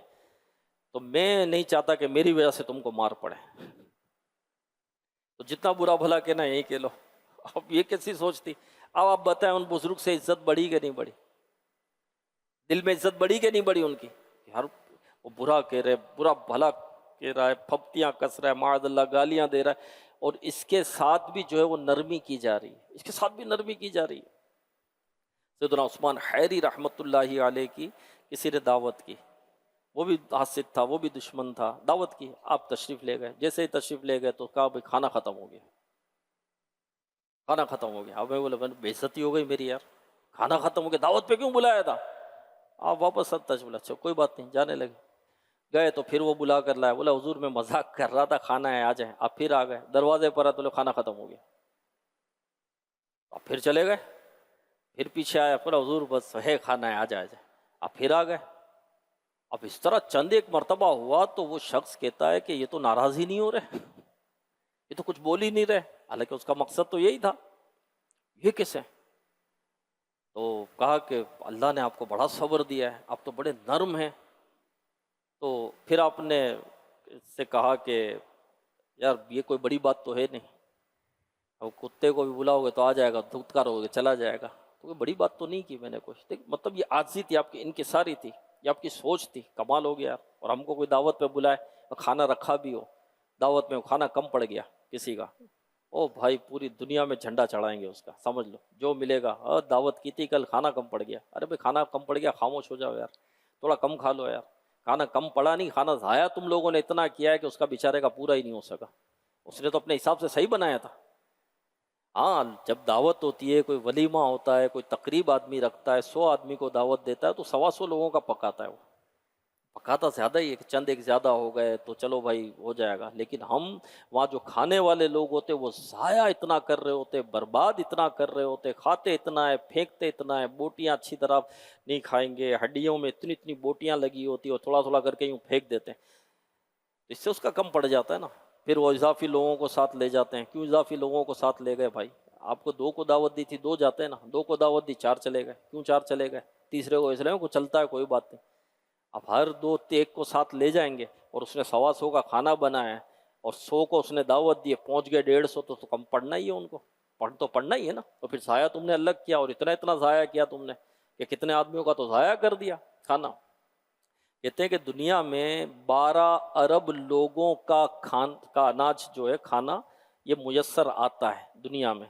تو میں نہیں چاہتا کہ میری وجہ سے تم کو مار پڑے۔ تو جتنا برا بھلا کہنا یہی کہہ لو. اب یہ کیسی سوچ تھی؟ اب آپ بتائیں ان بزرگ سے عزت بڑھی کہ نہیں بڑھی؟ دل میں عزت بڑھی کہ نہیں بڑھی ان کی؟ یار وہ برا کہہ رہے، برا بھلا کہہ رہا ہے، پھپتیاں کس رہا ہے، معاذ اللہ گالیاں دے رہا ہے، اور اس کے ساتھ بھی جو ہے وہ نرمی کی جا رہی ہے، اس کے ساتھ بھی نرمی کی جا رہی ہے. سیدنا عثمان حیری رحمۃ اللہ علیہ کی کسی نے دعوت کی، وہ بھی حاسد تھا، وہ بھی دشمن تھا، دعوت کی، آپ تشریف لے گئے. جیسے ہی تشریف لے گئے تو کہا بھائی کھانا ختم ہو گیا، کھانا ختم ہو گیا. اب میں بولا بے عزتی ہو گئی میری یار، کھانا ختم ہو گیا، دعوت پہ کیوں بلایا تھا؟ آپ واپس سب تشریف بولا اچھا کوئی بات نہیں، جانے لگے. گئے تو پھر وہ بلا کر لایا، بولا حضور میں مذاق کر رہا تھا، کھانا ہے آ جائیں. آپ پھر آ گئے، دروازے پر آئے تو کھانا ختم ہو گیا. آپ پھر چلے گئے، پھر پیچھے آیا، بولا حضور بس ہے کھانا ہے آ جائے. آپ پھر آ گئے. اب اس طرح چند ایک مرتبہ ہوا تو وہ شخص کہتا ہے کہ یہ تو ناراض ہی نہیں ہو رہے، یہ تو کچھ بول ہی نہیں رہے، حالانکہ اس کا مقصد تو یہی تھا. یہ کیسے؟ تو کہا کہ اللہ نے آپ کو بڑا صبر دیا ہے، آپ تو بڑے نرم ہیں. تو پھر آپ نے اس سے کہا کہ یار یہ کوئی بڑی بات تو ہے نہیں، اب کتے کو بھی بلاؤ گے تو آ جائے گا، دھتکار ہوگے چلا جائے گا، تو کوئی بڑی بات تو نہیں کی میں نے کچھ. مطلب یہ عاجزی تھی آپ کی، انکساری تھی، یہ آپ کی سوچ تھی. کمال ہو گیا. اور ہم کو کوئی دعوت پہ بلائے اور کھانا رکھا بھی ہو، دعوت میں کھانا کم پڑ گیا کسی کا، او بھائی پوری دنیا میں جھنڈا چڑھائیں گے اس کا، سمجھ لو جو ملے گا. دعوت کی تھی کل، کھانا کم پڑ گیا. ارے بھائی کھانا کم پڑ گیا، خاموش ہو جاؤ یار، تھوڑا کم کھا لو یار. کھانا کم پڑا نہیں، کھانا ضائع تم لوگوں نے اتنا کیا ہے کہ اس کا بیچارے کا پورا ہی نہیں ہو سکا. اس نے تو اپنے حساب سے صحیح بنایا تھا. ہاں جب دعوت ہوتی ہے، کوئی ولیمہ ہوتا ہے، کوئی تقریب آدمی رکھتا ہے، 100 آدمی کو دعوت دیتا ہے تو 125 لوگوں کا پکاتا ہے. وہ پکاتا زیادہ ہی ہے، چند ایک زیادہ ہو گئے تو چلو بھائی ہو جائے گا. لیکن ہم وہاں جو کھانے والے لوگ ہوتے وہ ضائع اتنا کر رہے ہوتے، برباد اتنا کر رہے ہوتے، کھاتے اتنا ہے، پھینکتے اتنا ہے. بوٹیاں اچھی طرح نہیں کھائیں گے، ہڈیوں میں اتنی اتنی بوٹیاں لگی ہوتی اور تھوڑا تھوڑا کر کے یوں پھینک دیتے ہیں. اس سے اس کا کم پڑ جاتا ہے نا. پھر وہ اضافی لوگوں کو ساتھ لے جاتے ہیں. کیوں اضافی لوگوں کو ساتھ لے گئے بھائی؟ آپ کو 2 کو دعوت دی تھی، 2 جاتے ہیں نا. 2 کو دعوت دی، 4 چلے گئے. کیوں 4 چلے گئے؟ تیسرے کو اس لیے کو چلتا ہے کوئی بات نہیں. اب ہر 2 ایک کو ساتھ لے جائیں گے اور اس نے 125 کا کھانا بنایا ہے اور 100 کو اس نے دعوت دی، پہنچ گئے 150 تو کم پڑنا ہی ہے ان کو، تو پڑنا ہی ہے نا. تو پھر ضائع تم نے الگ کیا، اور اتنا اتنا ضائع کیا تم نے کہ کتنے آدمیوں کا تو ضائع کر دیا کھانا. کہتے ہیں کہ دنیا میں 12 ارب لوگوں کا کا اناج جو ہے کھانا یہ میسر آتا ہے دنیا میں.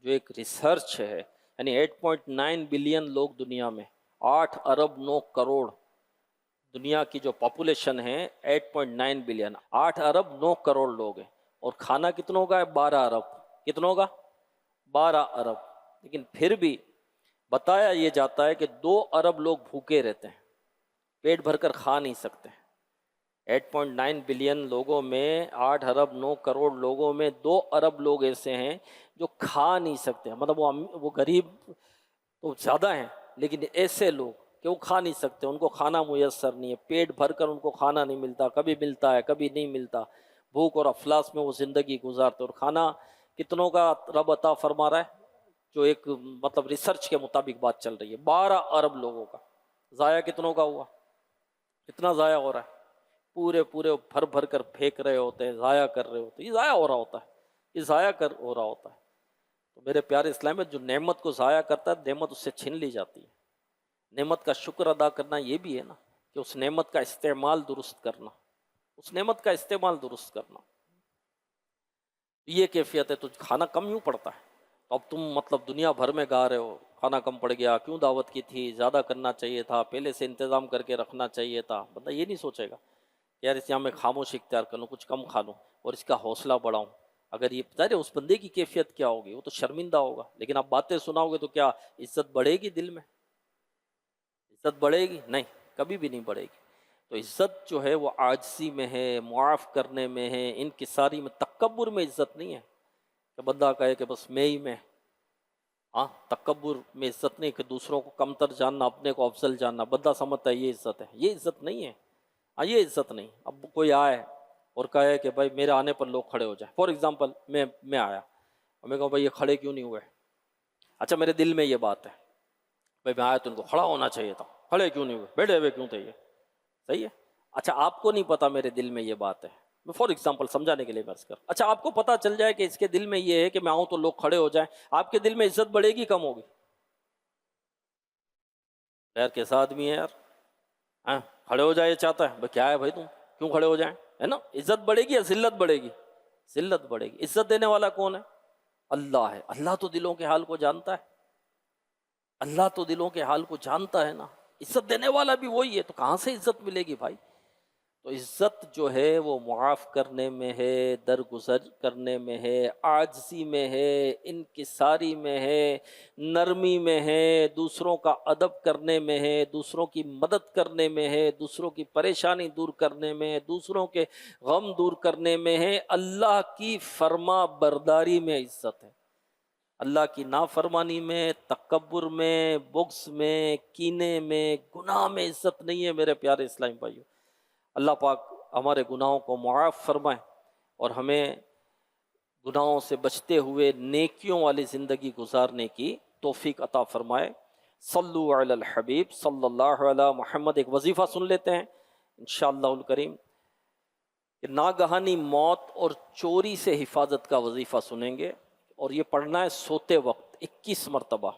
جو ایک ریسرچ ہے، یعنی 8.9 بلین لوگ دنیا میں، 8 ارب 9 کروڑ دنیا کی جو پاپولیشن ہے 8.9 بلین، 8 ارب 9 کروڑ لوگ ہیں. اور کھانا کتنوں کا ہے؟ 12 ارب. کتنوں کا؟ 12 ارب. لیکن پھر بھی بتایا یہ جاتا ہے کہ 2 ارب لوگ بھوکے رہتے ہیں، پیٹ بھر کر کھا نہیں سکتے. 8.9 بلین لوگوں میں، 8 ارب 9 کروڑ لوگوں میں 2 ارب لوگ ایسے ہیں جو کھا نہیں سکتے. مطلب وہ غریب تو زیادہ ہیں لیکن ایسے لوگ کہ وہ کھا نہیں سکتے، ان کو کھانا میسر نہیں ہے، پیٹ بھر کر ان کو کھانا نہیں ملتا، کبھی ملتا ہے کبھی نہیں ملتا، بھوک اور افلاس میں وہ زندگی گزارتے. اور کھانا کتنوں کا رب عطا فرما رہا ہے؟ جو ایک مطلب ریسرچ کے مطابق بات چل رہی ہے، 12 ارب لوگوں کا. ضائع کتنوں کا ہوا؟ کتنا ضائع ہو رہا ہے؟ پورے بھر بھر کر پھینک رہے ہوتے ہیں، ضائع کر رہے ہوتے ہیں. یہ ضائع ہو رہا ہوتا ہے، یہ ضائع ہو رہا ہوتا ہے. تو میرے پیارے اسلام میں جو نعمت کو ضائع کرتا ہے، نعمت اس سے چھین لی جاتی ہے. نعمت کا شکر ادا کرنا یہ بھی ہے نا کہ اس نعمت کا استعمال درست کرنا، اس نعمت کا استعمال درست کرنا. یہ کیفیت ہے. تو کھانا کم یوں پڑتا ہے. تو اب تم مطلب دنیا بھر میں گا رہے ہو کھانا کم پڑ گیا، کیوں دعوت کی تھی، زیادہ کرنا چاہیے تھا، پہلے سے انتظام کر کے رکھنا چاہیے تھا. بندہ یہ نہیں سوچے گا کہ یار اس یہاں میں خاموش اختیار کر لوں، کچھ کم کھا لوں اور اس کا حوصلہ بڑھاؤں. اگر یہ بتا رہے اس بندے کی کیفیت کیا ہوگی، وہ تو شرمندہ ہوگا. لیکن آپ باتیں سناؤ گے تو کیا عزت بڑھے گی؟ دل میں عزت بڑھے گی؟ نہیں، کبھی بھی نہیں بڑھے گی. تو عزت جو ہے وہ عاجزی میں ہے، معاف کرنے میں ہے، انکساری میں. تکبر میں عزت نہیں ہے کہ بندہ کہے کہ بس میں ہی میں. ہاں تکبر میں عزت نہیں کہ دوسروں کو کمتر جاننا، اپنے کو افضل جاننا. بندہ سمجھتا ہے یہ عزت ہے، یہ عزت نہیں ہے. ہاں یہ عزت نہیں. اب کوئی آئے اور کہے کہ بھائی میرے آنے پر لوگ کھڑے ہو جائیں. فار ایگزامپل میں آیا اور میں کہوں بھائی یہ کھڑے کیوں نہیں ہوئے؟ اچھا میرے دل میں یہ بات ہے، بھائی میں آیا تو ان کو کھڑا ہونا چاہیے تھا، کھڑے کیوں نہیں ہوئے، بیٹھے ہوئے کیوں تھے؟ یہ صحیح ہے. اچھا آپ کو نہیں پتا میرے دل میں یہ بات ہے، میں فار ایگزامپل سمجھانے کے لیے بس کر. اچھا آپ کو پتہ چل جائے کہ اس کے دل میں یہ ہے کہ میں آؤں تو لوگ کھڑے ہو جائیں, آپ کے دل میں عزت بڑھے گی کم ہوگی؟ غیر کیسا آدمی ہے یار, ہاں کھڑے ہو جائے چاہتا ہے, کیا ہے بھائی تم کیوں کھڑے ہو جائیں, ہے نا. عزت بڑھے گی یا ذلت بڑھے گی؟ ذلت بڑھے گی. عزت دینے والا کون ہے؟ اللہ ہے. اللہ تو دلوں کے حال کو جانتا ہے, اللہ تو دلوں کے حال کو جانتا ہے نا. عزت دینے والا بھی وہی ہے, تو کہاں سے عزت ملے گی بھائی؟ تو عزت جو ہے وہ معاف کرنے میں ہے, درگزر کرنے میں ہے, عاجزی میں ہے, انکساری میں ہے, نرمی میں ہے, دوسروں کا ادب کرنے میں ہے, دوسروں کی مدد کرنے میں ہے, دوسروں کی پریشانی دور کرنے میں ہے, دوسروں کے غم دور کرنے میں ہے. اللہ کی فرما برداری میں عزت ہے. اللہ کی نافرمانی میں, تکبر میں, بغض میں, کینے میں, گناہ میں عزت نہیں ہے میرے پیارے اسلامی بھائیو. اللہ پاک ہمارے گناہوں کو معاف فرمائے اور ہمیں گناہوں سے بچتے ہوئے نیکیوں والی زندگی گزارنے کی توفیق عطا فرمائے. صلو علی الحبیب صلی اللہ علی محمد. ایک وظیفہ سن لیتے ہیں انشاءاللہ الکریم, کہ ناگہانی موت اور چوری سے حفاظت کا وظیفہ سنیں گے, اور یہ پڑھنا ہے سوتے وقت 21 مرتبہ.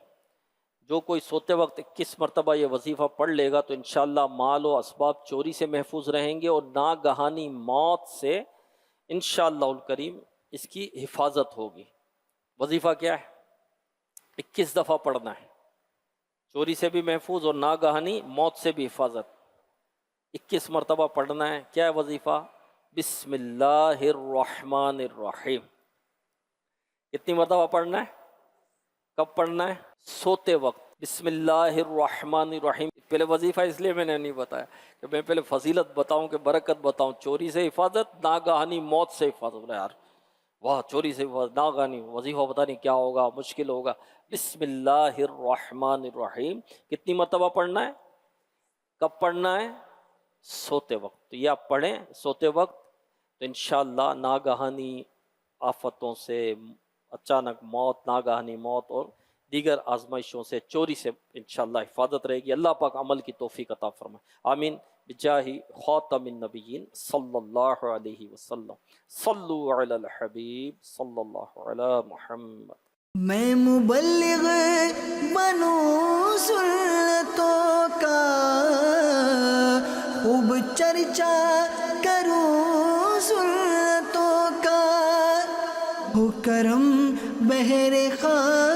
جو کوئی سوتے وقت 21 مرتبہ یہ وظیفہ پڑھ لے گا تو انشاءاللہ مال و اسباب چوری سے محفوظ رہیں گے, اور ناگہانی موت سے انشاءاللہ الکریم اس کی حفاظت ہوگی. وظیفہ کیا ہے؟ 21 دفعہ پڑھنا ہے, چوری سے بھی محفوظ اور ناگہانی موت سے بھی حفاظت. 21 مرتبہ پڑھنا ہے. کیا ہے وظیفہ؟ بسم اللہ الرحمن الرحیم. کتنی مرتبہ پڑھنا ہے؟ کب پڑھنا ہے؟ سوتے وقت. بسم اللہ الرحمن الرحیم. پہلے وظیفہ اس لیے میں نے نہیں بتایا کہ میں پہلے فضیلت بتاؤں کہ برکت بتاؤں. چوری سے حفاظت, ناگہانی موت سے حفاظت. بولے یار واہ, چوری سے حفاظت, ناگہانی وظیفہ پتہ نہیں کیا ہوگا, مشکل ہوگا. بسم اللہ الرحمن الرحیم کتنی مرتبہ پڑھنا ہے؟ کب پڑھنا ہے؟ سوتے وقت. تو یہ آپ پڑھیں سوتے وقت, تو انشاءاللہ ناگہانی آفتوں سے, اچانک موت, ناگہانی موت اور دیگر آزمائشوں سے, چوری سے انشاءاللہ حفاظت رہے گی. اللہ پاک عمل کی توفیق عطا فرمائے. آمین بجاہ خاتم النبیین صلی اللہ علیہ وسلم. صلو علی الحبیب صلی اللہ علی محمد. میں مبلغ بنوں سنتوں کا, خوب چرچا کروں سنتوں کا, ہو کرم بہر خاک